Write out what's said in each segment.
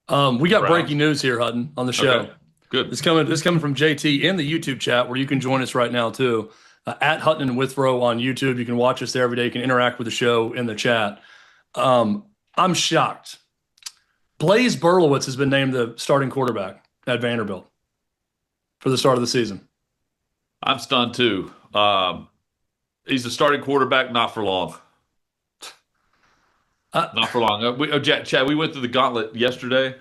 We got Browns. breaking news here, Hutton, on the show. Okay, good. This coming from JT in the YouTube chat, where you can join us right now too. At Hutton Withrow on YouTube, you can watch us there every day. You can interact with the show in the chat. I'm shocked. Blaze Berlowitz has been named the starting quarterback at Vanderbilt for the start of the season. I'm stunned too. He's the starting quarterback, not for long. Not for long. Chad, we went through the gauntlet yesterday.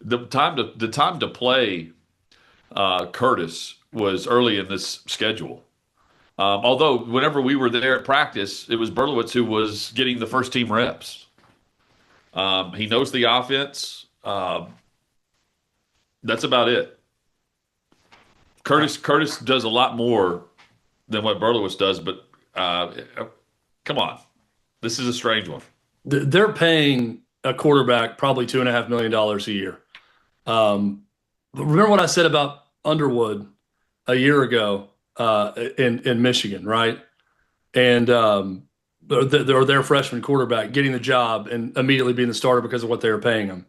The time to play Curtis was early in this schedule. Although whenever we were there at practice, it was Berlowitz who was getting the first team reps. He knows the offense. That's about it. Curtis does a lot more than what Berlowitz does, but come on, this is a strange one. They're paying a quarterback probably $2.5 million a year. Remember what I said about Underwood a year ago in Michigan, right? And their freshman quarterback getting the job and immediately being the starter because of what they were paying him.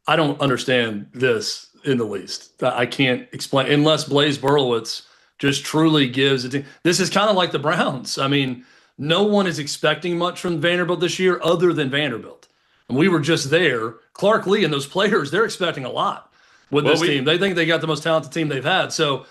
I don't understand this in the least. I can't explain unless Blaze Berlowitz just truly gives it. This is kind of like the Browns. I mean, no one is expecting much from Vanderbilt this year other than Vanderbilt. And we were just there. Clark Lee and those players, they're expecting a lot with this team. They think they got the most talented team they've had. So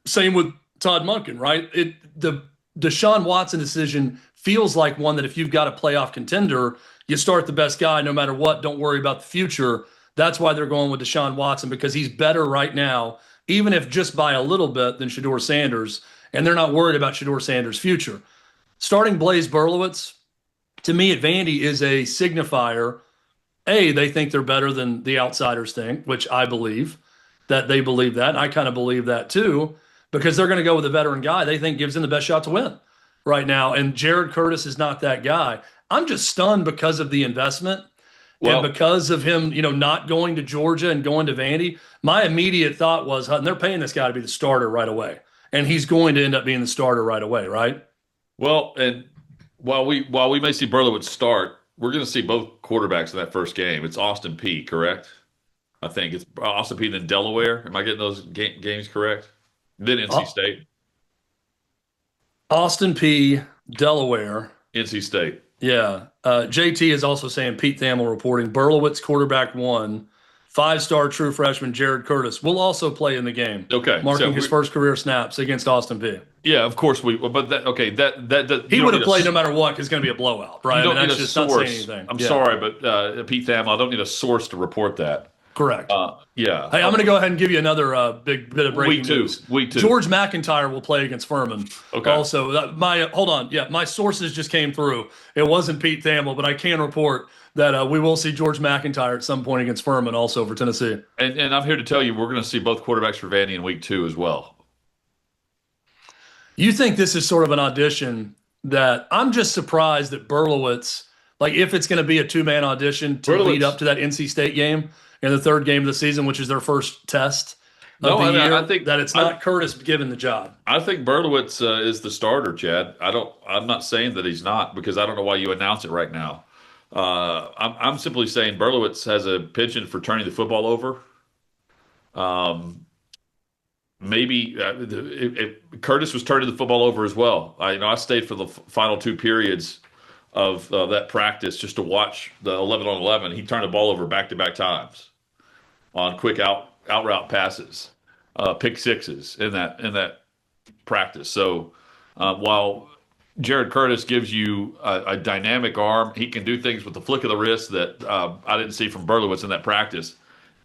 same with Todd Monken, right? The Deshaun Watson decision feels like one that if you've got a playoff contender, you start the best guy no matter what. Don't worry about the future. That's why they're going with Deshaun Watson, because he's better right now, even if just by a little bit, than Shedeur Sanders. And they're not worried about Shedeur Sanders' future. Starting Blaze Berlowitz, to me at Vandy, is a signifier. A, they think they're better than the outsiders think, which I believe that they believe that. And I kind of believe that too, because they're going to go with a veteran guy they think gives them the best shot to win right now. And Jared Curtis is not that guy. I'm just stunned because of the investment and because of him, not going to Georgia and going to Vandy. My immediate thought was, Hutton, they're paying this guy to be the starter right away. And he's going to end up being the starter right away, right? Well, and while we may see Berlowitz start, we're going to see both quarterbacks in that first game. It's Austin Peay, correct? I think it's Austin Peay, then Delaware. Am I getting those games correct? Then NC State. Austin Peay, Delaware. NC State. Yeah. JT is also saying, Pete Thamel reporting, Berlowitz quarterback 1, 5-star true freshman Jared Curtis will also play in the game. Okay, marking his first career snaps against Austin Peay. Yeah, of course that he would have played no matter what because it's going to be a blowout, right? You don't need that's a just source. not saying anything. I'm sorry, but Pete Thamel, I don't need a source to report that. Correct. Yeah. Hey, I'm going to go ahead and give you another big bit of breaking news. Week two. George McIntyre will play against Furman. Okay. Also, hold on. Yeah, my sources just came through. It wasn't Pete Thamel, but I can report that we will see George McIntyre at some point against Furman also for Tennessee. And I'm here to tell you we're going to see both quarterbacks for Vandy in week 2 as well. You think this is sort of an audition that I'm just surprised that Berlowitz, like if it's going to be a 2-man audition to lead up to that NC State game in the third game of the season, which is their first test of the year, I think that it's not Curtis given the job. I think Berlowitz is the starter, Chad. I'm not saying that he's not, because I don't know why you announce it right now. I'm simply saying Berlowitz has a penchant for turning the football over. Maybe Curtis was turning the football over as well. I stayed for the final 2 periods of that practice just to watch the 11-on-11. He turned the ball over back-to-back times on quick out route passes, pick sixes in that practice. So while Jared Curtis gives you a dynamic arm, he can do things with the flick of the wrist that I didn't see from Berlowitz in that practice.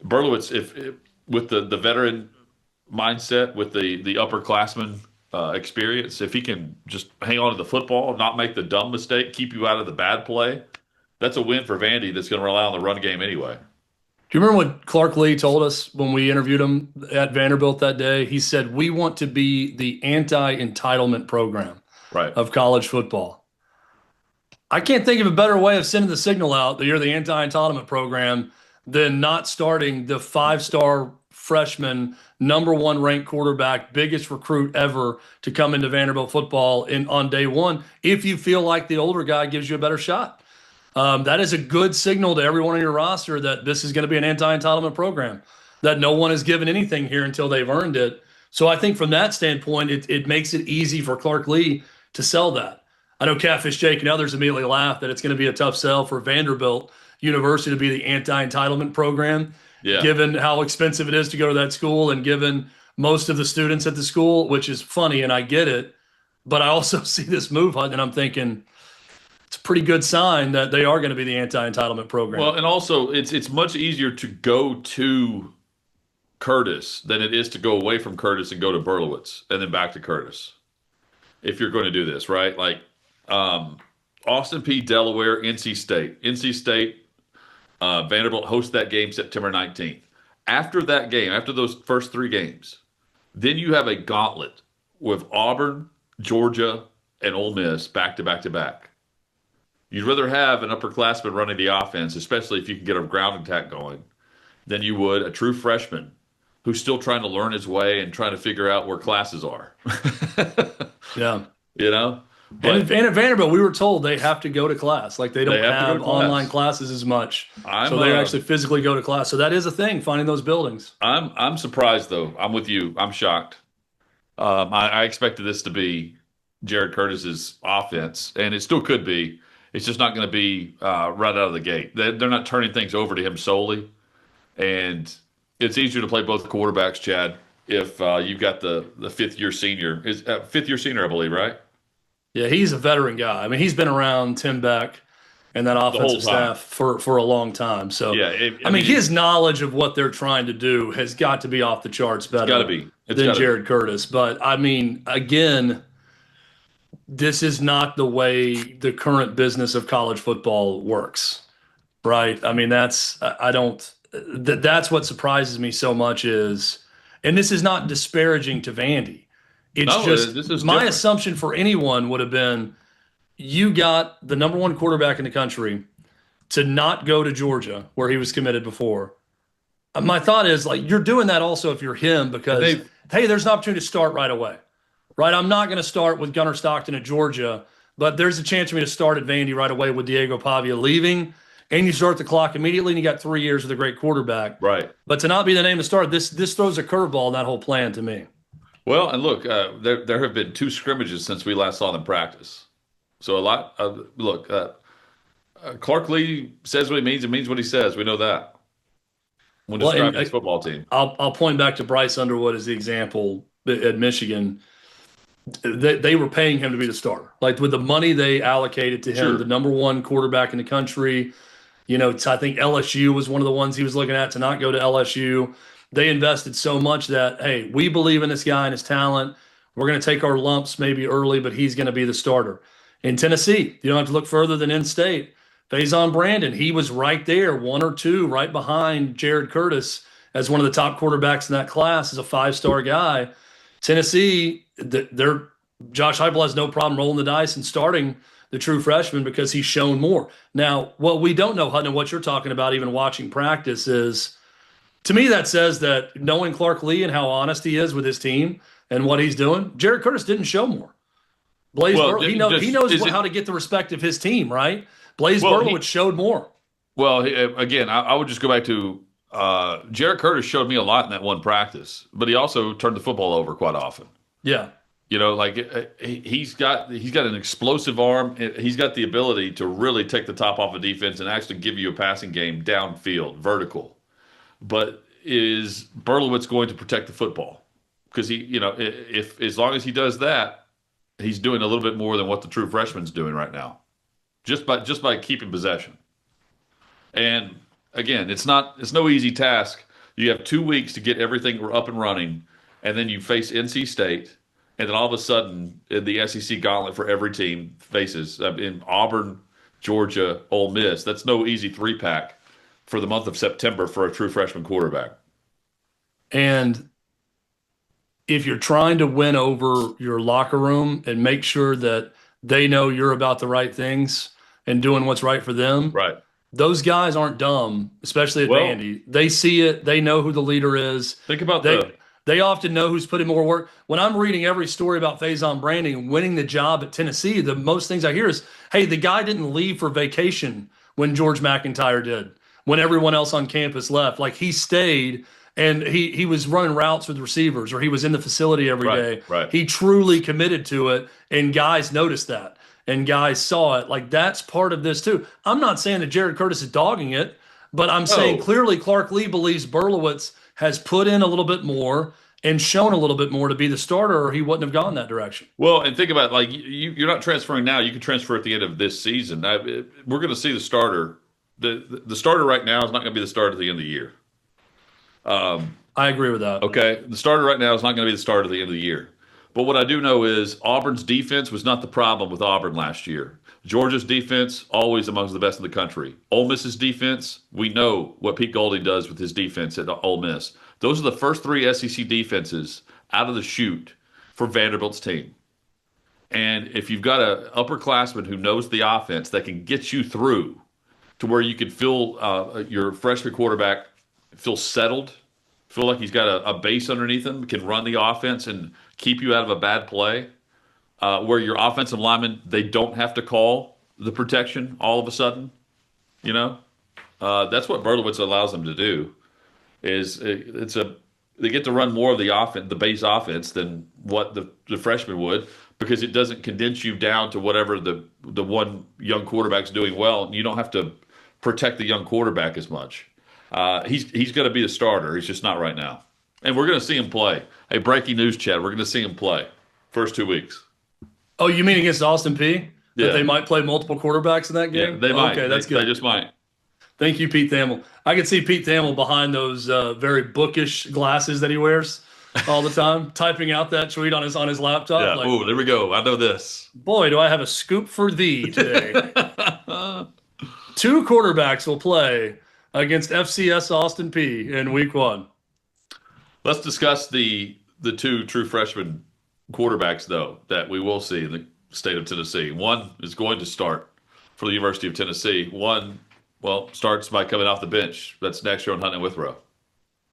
Berlowitz, if with the veteran mindset, with the upperclassman experience, if he can just hang on to the football, not make the dumb mistake, keep you out of the bad play, that's a win for Vandy that's going to rely on the run game anyway. Do you remember what Clark Lee told us when we interviewed him at Vanderbilt that day? He said, we want to be the anti-entitlement program of college football. I can't think of a better way of sending the signal out that you're the anti-entitlement program than not starting the 5-star freshman, #1 ranked quarterback, biggest recruit ever to come into Vanderbilt football on day one, if you feel like the older guy gives you a better shot. That is a good signal to everyone on your roster that this is going to be an anti-entitlement program, that no one is given anything here until they've earned it. So I think from that standpoint, it makes it easy for Clark Lee to sell that. I know Catfish Jake and others immediately laugh that it's going to be a tough sell for Vanderbilt University to be the anti-entitlement program, Yeah. given how expensive it is to go to that school and given most of the students at the school, which is funny, and I get it. But I also see this move, Hutton, and I'm thinking it's a pretty good sign that they are going to be the anti-entitlement program. Well, and also it's much easier to go to Curtis than it is to go away from Curtis and go to Berlowitz and then back to Curtis. If you're going to do this, right? Like Austin Peay, Delaware, NC State. NC State, Vanderbilt hosts that game September 19th. After that game, after those first 3 games, then you have a gauntlet with Auburn, Georgia, and Ole Miss back to back to back. You'd rather have an upperclassman running the offense, especially if you can get a ground attack going, than you would a true freshman who's still trying to learn his way and trying to figure out where classes are. Yeah. You know? And at Vanderbilt, we were told they have to go to class. Like they don't have to go have to class. online classes as much. I'm, so they actually physically go to class. So that is a thing, finding those buildings. I'm surprised, though. I'm with you. I'm shocked. I expected this to be Jared Curtis's offense, and it still could be. It's just not going to be right out of the gate. They're not turning things over to him solely. And it's easier to play both quarterbacks, Chad, if you've got the fifth-year senior. Fifth-year senior, I believe, right? Yeah, he's a veteran guy. I mean, he's been around Tim Beck and that offensive staff for a long time. So, yeah, I mean, his knowledge of what they're trying to do has got to be off the charts better than Jared Curtis. But, I mean, again, this is not the way the current business of college football works, right? I mean, that's what surprises me so much is, and this is not disparaging to Vandy. It's my assumption for anyone would have been, you got the number 1 quarterback in the country to not go to Georgia where he was committed before. My thought is, like, you're doing that also if you're him because, hey, there's an opportunity to start right away, right? I'm not going to start with Gunnar Stockton at Georgia, but there's a chance for me to start at Vandy right away with Diego Pavia leaving, and you start the clock immediately, and you got 3 years with a great quarterback. Right. But to not be the name to start, this throws a curveball in that whole plan to me. Well, and look, there have been 2 scrimmages since we last saw them practice. So a lot of Clark Lee says what he means and means what he says. We know that when describing his football team. I'll point back to Bryce Underwood as the example at Michigan. They were paying him to be the starter. Like with the money they allocated to him, the number 1 quarterback in the country. You know, I think LSU was one of the ones he was looking at to not go to LSU. They invested so much that, hey, we believe in this guy and his talent. We're going to take our lumps maybe early, but he's going to be the starter. In Tennessee, you don't have to look further than in-state. Faison Brandon, he was right there, 1 or 2, right behind Jared Curtis as one of the top quarterbacks in that class, as a 5-star guy. Tennessee, Josh Heupel has no problem rolling the dice and starting the true freshman because he's shown more. Now, what we don't know, Hutton, and what you're talking about, even watching practice, is to me that says that knowing Clark Lee and how honest he is with his team and what he's doing, Jared Curtis didn't show more. Blaze Berlowitz, he knows how to get the respect of his team, right? Blaze Berlowitz showed more. Well, again, I would just go back to Jared Curtis showed me a lot in that one practice, but he also turned the football over quite often. Yeah. You know, like he's got an explosive arm. He's got the ability to really take the top off of defense and actually give you a passing game downfield, vertical. But is Berlowitz going to protect the football? Because if as long as he does that, he's doing a little bit more than what the true freshman's doing right now, just by keeping possession. And again, it's no easy task. You have 2 weeks to get everything up and running, and then you face NC State. And then all of a sudden, the SEC gauntlet for every team faces in Auburn, Georgia, Ole Miss. That's no easy 3-pack for the month of September for a true freshman quarterback. And if you're trying to win over your locker room and make sure that they know you're about the right things and doing what's right for them, right? Those guys aren't dumb, especially at Vandy. They see it. They know who the leader is. Think about They often know who's putting more work. When I'm reading every story about Faison Brandon winning the job at Tennessee, the most things I hear is, hey, the guy didn't leave for vacation when George McIntyre did, when everyone else on campus left. Like, he stayed and he was running routes with receivers, or he was in the facility every day. Right. He truly committed to it, and guys noticed that, and guys saw it. Like, that's part of this too. I'm not saying that Jared Curtis is dogging it, but I'm saying clearly Clark Lee believes Berlowitz has put in a little bit more and shown a little bit more to be the starter, or he wouldn't have gone that direction. Well, and think about it, like, you're not transferring now. You can transfer at the end of this season. We're going to see the starter. The starter right now is not going to be the starter at the end of the year. I agree with that. Okay, the starter right now is not going to be the starter at the end of the year. But what I do know is Auburn's defense was not the problem with Auburn last year. Georgia's defense, always amongst the best in the country. Ole Miss's defense, we know what Pete Golding does with his defense at Ole Miss. Those are the first three SEC defenses out of the chute for Vanderbilt's team. And if you've got an upperclassman who knows the offense that can get you through to where you can feel your freshman quarterback feel settled, feel like he's got a base underneath him, can run the offense and keep you out of a bad play, where your offensive linemen, they don't have to call the protection all of a sudden, that's what Berlowitz allows them to do. They get to run more of the offense, the base offense, than what the freshman would, because it doesn't condense you down to whatever the one young quarterback's doing well, and you don't have to protect the young quarterback as much. He's going to be the starter. He's just not right now. And we're going to see him play. Hey, breaking news, Chad. We're going to see him play first 2 weeks. Oh, you mean against Austin Peay? Yeah. That they might play multiple quarterbacks in that game? Yeah, they might. Okay, that's good. They just might. Thank you, Pete Thamel. I can see Pete Thamel behind those very bookish glasses that he wears all the time, typing out that tweet on his laptop. Yeah. Like, Ooh, there we go. I know this. Boy, do I have a scoop for thee today. 2 quarterbacks will play against FCS Austin Peay in week 1. Let's discuss the 2 true freshman quarterbacks, though, that we will see in the state of Tennessee. One is going to start for the University of Tennessee. One, starts by coming off the bench. That's next year on Hutton Withrow.